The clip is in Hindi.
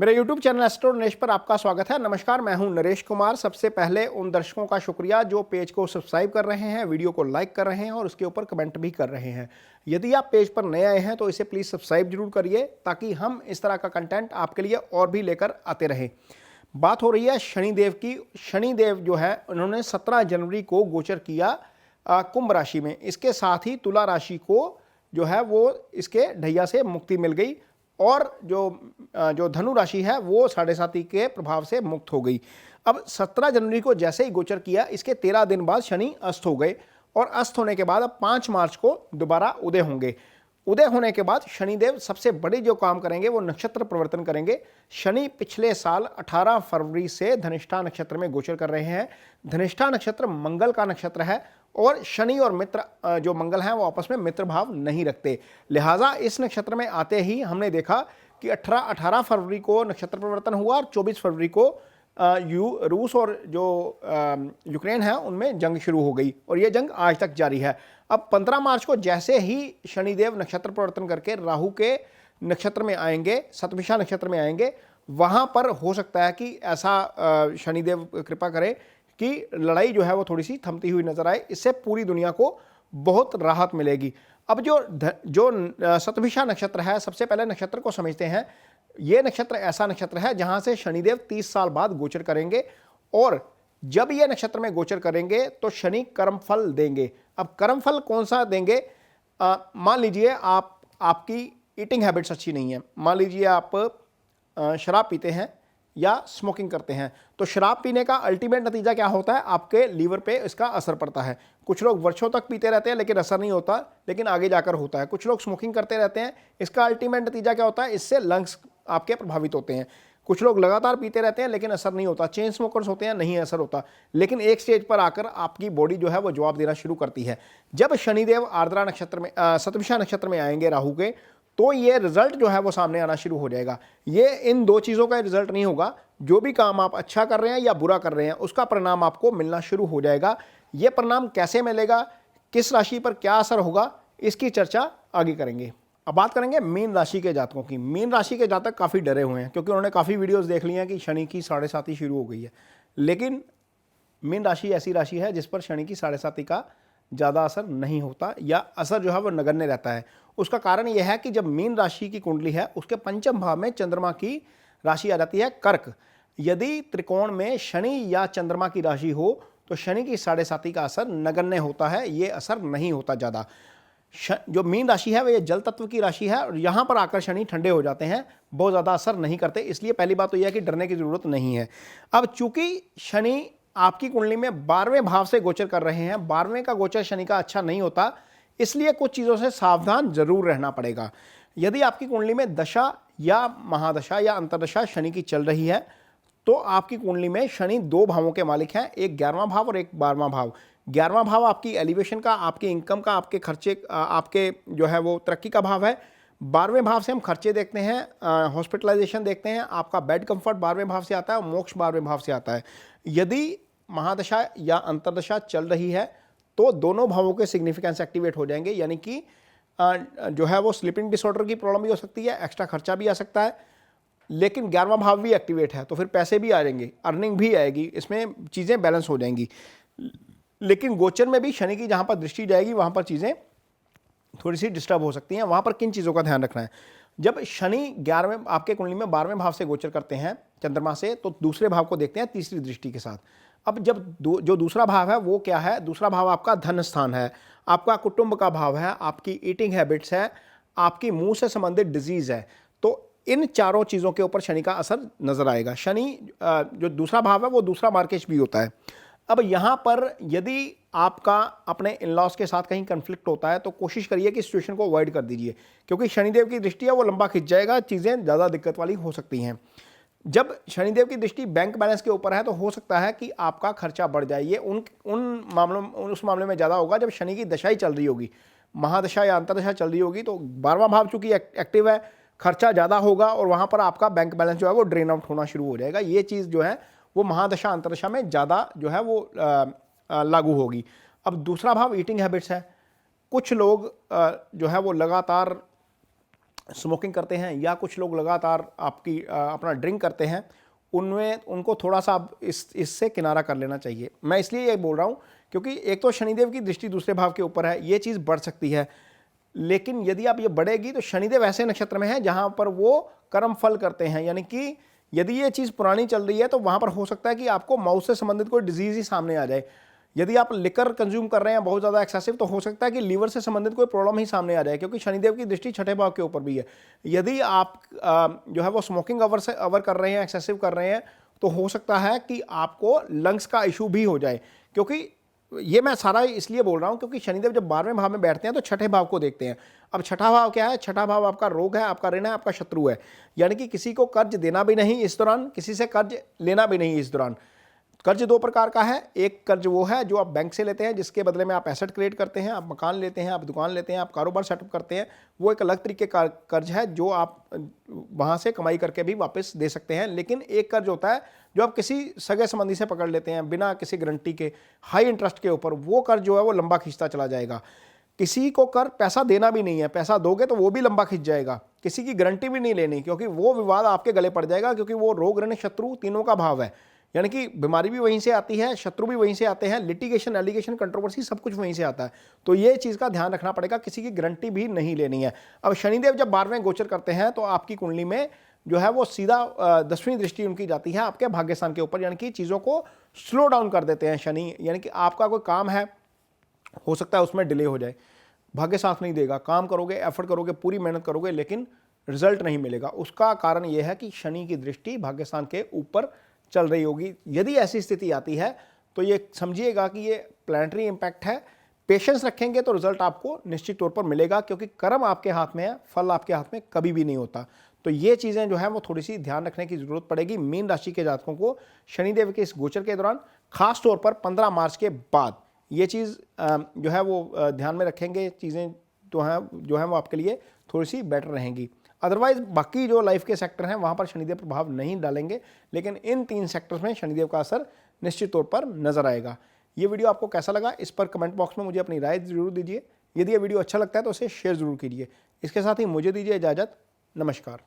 मेरे YouTube चैनल एस्ट्रो नरेश पर आपका स्वागत है। नमस्कार, मैं हूं नरेश कुमार। सबसे पहले उन दर्शकों का शुक्रिया जो पेज को सब्सक्राइब कर रहे हैं, वीडियो को लाइक कर रहे हैं और उसके ऊपर कमेंट भी कर रहे हैं। यदि आप पेज पर नए आए हैं तो इसे प्लीज़ सब्सक्राइब जरूर करिए ताकि हम इस तरह का कंटेंट आपके लिए और भी लेकर आते रहें। बात हो रही है शनिदेव की। शनिदेव जो है उन्होंने 17 जनवरी को गोचर किया कुंभ राशि में। इसके साथ ही तुला राशि को जो है वो इसके ढैया से मुक्ति मिल गई और जो धनु राशि है वो 7.5 के प्रभाव से मुक्त हो गई। अब 17 जनवरी को जैसे ही गोचर किया, इसके 13 दिन बाद शनि अस्त हो गए और अस्त होने के बाद अब 5 मार्च को दोबारा उदय होंगे। उदय होने के बाद शनिदेव सबसे बड़े जो काम करेंगे वो नक्षत्र परिवर्तन करेंगे। शनि पिछले साल 18 फरवरी से धनिष्ठा नक्षत्र में गोचर कर रहे हैं। धनिष्ठा नक्षत्र मंगल का नक्षत्र है और शनि और मित्र जो मंगल हैं वो आपस में मित्र भाव नहीं रखते। लिहाजा इस नक्षत्र में आते ही हमने देखा कि 18 फरवरी को नक्षत्र परिवर्तन हुआ और 24 फरवरी को रूस और जो यूक्रेन है उनमें जंग शुरू हो गई और ये जंग आज तक जारी है। अब 15 मार्च को जैसे ही शनिदेव नक्षत्र परिवर्तन करके राहु के नक्षत्र में आएंगे, शतभिषा नक्षत्र में आएंगे, वहां पर हो सकता है कि ऐसा शनिदेव कृपा करे कि लड़ाई जो है वो थोड़ी सी थमती हुई नजर आए। इससे पूरी दुनिया को बहुत राहत मिलेगी। अब जो शतभिषा नक्षत्र है, सबसे पहले नक्षत्र को समझते हैं। ये नक्षत्र ऐसा नक्षत्र है जहां से शनिदेव 30 साल बाद गोचर करेंगे और जब ये नक्षत्र में गोचर करेंगे तो शनि कर्मफल देंगे। अब कर्मफल कौन सा देंगे? मान लीजिए आपकी ईटिंग हैबिट्स अच्छी नहीं है, मान लीजिए आप शराब पीते हैं या स्मोकिंग करते हैं, तो शराब पीने का अल्टीमेट नतीजा क्या होता है? आपके लीवर पे इसका असर पड़ता है। कुछ लोग वर्षों तक पीते रहते हैं लेकिन असर नहीं होता, लेकिन आगे जाकर होता है। कुछ लोग स्मोकिंग करते रहते हैं, इसका अल्टीमेट नतीजा क्या होता है? इससे लंग्स आपके प्रभावित होते हैं। कुछ लोग लगातार पीते रहते हैं लेकिन असर नहीं होता। चेन स्मोकर्स होते हैं, नहीं असर होता, लेकिन एक स्टेज पर आकर आपकी बॉडी जो है वो जवाब देना शुरू करती है। जब शनिदेव आर्द्रा नक्षत्र में शतभिषा नक्षत्र में आएंगे राहु के, तो ये रिजल्ट जो है वो सामने आना शुरू हो जाएगा। ये इन दो चीज़ों का रिजल्ट नहीं होगा। जो भी काम आप अच्छा कर रहे हैं या बुरा कर रहे हैं उसका परिणाम आपको मिलना शुरू हो जाएगा। ये परिणाम कैसे मिलेगा, किस राशि पर क्या असर होगा, इसकी चर्चा आगे करेंगे। अब बात करेंगे मीन राशि के जातकों की। मीन राशि के जातक काफ़ी डरे हुए हैं क्योंकि उन्होंने काफ़ी वीडियोस देख ली हैं कि शनि की 7.5 शुरू हो गई है। लेकिन मीन राशि ऐसी राशि है जिस पर शनि की 7.5 का ज़्यादा असर नहीं होता या असर जो है वो नगण्य रहता है। उसका कारण यह है कि जब मीन राशि की कुंडली है उसके पंचम भाव में चंद्रमा की राशि आ जाती है कर्क। यदि त्रिकोण में शनि या चंद्रमा की राशि हो तो शनि की 7.5 का असर नगण्य होता है, ये असर नहीं होता ज़्यादा। जो मीन राशि है वह जल तत्व की राशि है और यहाँ पर आकर शनि ठंडे हो जाते हैं, बहुत ज़्यादा असर नहीं करते। इसलिए पहली बात तो यह है कि डरने की ज़रूरत नहीं है। अब चूंकि शनि आपकी कुंडली में 12वें भाव से गोचर कर रहे हैं, 12वें का गोचर शनि का अच्छा नहीं होता, इसलिए कुछ चीज़ों से सावधान जरूर रहना पड़ेगा। यदि आपकी कुंडली में दशा या महादशा या अंतर्दशा शनि की चल रही है तो आपकी कुंडली में शनि 2 भावों के मालिक हैं, एक 11वां भाव और एक 12वां भाव। 11वां भाव आपकी एलिवेशन का, आपकी इनकम का, आपके खर्चे, आपके जो है वो तरक्की का भाव है। 12वें भाव से हम खर्चे देखते हैं, हॉस्पिटलाइजेशन देखते हैं, आपका बेड कंफर्ट 12वें भाव से आता है और मोक्ष 12वें भाव से आता है। यदि महादशा या अंतर्दशा चल रही है तो दोनों भावों के सिग्निफिकेंस एक्टिवेट हो जाएंगे, यानी कि जो है वो स्लीपिंग डिसऑर्डर की प्रॉब्लम भी हो सकती है, एक्स्ट्रा खर्चा भी आ सकता है। लेकिन 11वां भाव भी एक्टिवेट है तो फिर पैसे भी आ जाएंगे, अर्निंग भी आएगी, इसमें चीज़ें बैलेंस हो जाएंगी। लेकिन गोचर में भी शनि की जहाँ पर दृष्टि जाएगी वहाँ पर चीज़ें थोड़ी सी डिस्टर्ब हो सकती हैं। वहाँ पर किन चीज़ों का ध्यान रखना है? जब शनि 11वें आपके कुंडली में 12वें भाव से गोचर करते हैं चंद्रमा से, तो दूसरे भाव को देखते हैं तीसरी दृष्टि के साथ। अब जब जो दूसरा भाव है वो क्या है? दूसरा भाव आपका धन स्थान है, आपका कुटुंब का भाव है, आपकी ईटिंग हैबिट्स है, आपकी मुंह से संबंधित डिजीज है। तो इन चारों चीज़ों के ऊपर शनि का असर नजर आएगा। शनि जो दूसरा भाव है वो दूसरा मार्केश भी होता है। अब यहाँ पर यदि आपका अपने इन लॉज के साथ कहीं कन्फ्लिक्ट होता है तो कोशिश करिए कि सिचुएशन को अवॉइड कर दीजिए, क्योंकि शनिदेव की दृष्टि है वो लंबा खिंच जाएगा, चीज़ें ज़्यादा दिक्कत वाली हो सकती हैं। जब शनिदेव की दृष्टि बैंक बैलेंस के ऊपर है तो हो सकता है कि आपका खर्चा बढ़ जाए। ये उस मामले में ज़्यादा होगा जब शनि की दशा ही चल रही होगी, महादशा या अंतर्दशा चल रही होगी, तो 12वां भाव चूंकि एक्टिव है, खर्चा ज़्यादा होगा और वहाँ पर आपका बैंक बैलेंस जो है वो ड्रेन आउट होना शुरू हो जाएगा। ये चीज़ जो है वो महादशा अंतर्दशा में ज़्यादा जो है वो लागू होगी। अब दूसरा भाव ईटिंग हैबिट्स है। कुछ लोग जो है वो लगातार स्मोकिंग करते हैं या कुछ लोग लगातार अपना ड्रिंक करते हैं, उनमें उनको थोड़ा सा अब इससे किनारा कर लेना चाहिए। मैं इसलिए ये बोल रहा हूँ क्योंकि एक तो शनिदेव की दृष्टि दूसरे भाव के ऊपर है, ये चीज़ बढ़ सकती है। लेकिन यदि आप ये बढ़ेगी तो शनिदेव ऐसे नक्षत्र में है जहां पर वो कर्म फल करते हैं, यानी कि यदि ये चीज़ पुरानी चल रही है तो वहां पर हो सकता है कि आपको माउथ से संबंधित कोई डिजीज ही सामने आ जाए। यदि आप लिकर कंज्यूम कर रहे हैं बहुत ज़्यादा एक्सेसिव, तो हो सकता है कि लीवर से संबंधित कोई प्रॉब्लम ही सामने आ जाए, क्योंकि शनिदेव की दृष्टि छठे भाव के ऊपर भी है। यदि आप जो है वो स्मोकिंग अवर कर रहे हैं, एक्सेसिव कर रहे हैं, तो हो सकता है कि आपको लंग्स का इशू भी हो जाए। क्योंकि ये मैं सारा इसलिए बोल रहा हूं क्योंकि शनिदेव जब 12वें भाव में बैठते हैं तो छठे भाव को देखते हैं। अब छठा भाव क्या है? छठा भाव आपका रोग है, आपका ऋण है, आपका शत्रु है। यानी कि किसी को कर्ज देना भी नहीं इस दौरान, किसी से कर्ज लेना भी नहीं इस दौरान। कर्ज दो प्रकार का है। एक कर्ज वो है जो आप बैंक से लेते हैं, जिसके बदले में आप एसेट क्रिएट करते हैं, आप मकान लेते हैं, आप दुकान लेते हैं, आप कारोबार सेटअप करते हैं। वो एक अलग तरीके का कर्ज है जो आप वहाँ से कमाई करके भी वापस दे सकते हैं। लेकिन एक कर्ज होता है जो आप किसी सगे संबंधी से पकड़ लेते हैं बिना किसी गारंटी के, हाई इंटरेस्ट के ऊपर। वो कर्ज जो है वो लंबा खींचता चला जाएगा। किसी को कर पैसा देना भी नहीं है, पैसा दोगे तो वो भी लंबा खींच जाएगा। किसी की गारंटी भी नहीं लेनी, क्योंकि वो विवाद आपके गले पड़ जाएगा, क्योंकि वो रोग ऋण शत्रु तीनों का भाव है। यानी कि बीमारी भी वहीं से आती है, शत्रु भी वहीं से आते हैं, लिटिगेशन, एलिगेशन, कंट्रोवर्सी सब कुछ वहीं से आता है। तो ये चीज़ का ध्यान रखना पड़ेगा, किसी की गारंटी भी नहीं लेनी है। अब शनिदेव जब 12वें गोचर करते हैं तो आपकी कुंडली में जो है वो सीधा 10वीं दृष्टि उनकी जाती है आपके भाग्यस्थान के ऊपर, यानी कि चीज़ों को स्लो डाउन कर देते हैं शनि। यानी कि आपका कोई काम है, हो सकता है उसमें डिले हो जाए, भाग्य साथ नहीं देगा, काम करोगे, एफर्ट करोगे, पूरी मेहनत करोगे, लेकिन रिजल्ट नहीं मिलेगा। उसका कारण यह है कि शनि की दृष्टि भाग्यस्थान के ऊपर चल रही होगी। यदि ऐसी स्थिति आती है तो ये समझिएगा कि ये प्लैनेटरी इंपैक्ट है। पेशेंस रखेंगे तो रिजल्ट आपको निश्चित तौर पर मिलेगा, क्योंकि कर्म आपके हाथ में है, फल आपके हाथ में कभी भी नहीं होता। तो ये चीज़ें जो है वो थोड़ी सी ध्यान रखने की जरूरत पड़ेगी मीन राशि के जातकों को शनिदेव के इस गोचर के दौरान, खास तौर पर 15 मार्च के बाद। ये चीज़ जो है वो ध्यान में रखेंगे, चीज़ें जो हैं वो आपके लिए थोड़ी सी बेटर रहेंगी। अदरवाइज बाकी जो लाइफ के सेक्टर हैं वहाँ पर शनिदेव प्रभाव नहीं डालेंगे, लेकिन इन 3 सेक्टर्स में शनिदेव का असर निश्चित तौर पर नजर आएगा। ये वीडियो आपको कैसा लगा, इस पर कमेंट बॉक्स में मुझे अपनी राय जरूर दीजिए। यदि ये वीडियो अच्छा लगता है तो उसे शेयर जरूर कीजिए। इसके साथ ही मुझे दीजिए इजाज़त। नमस्कार।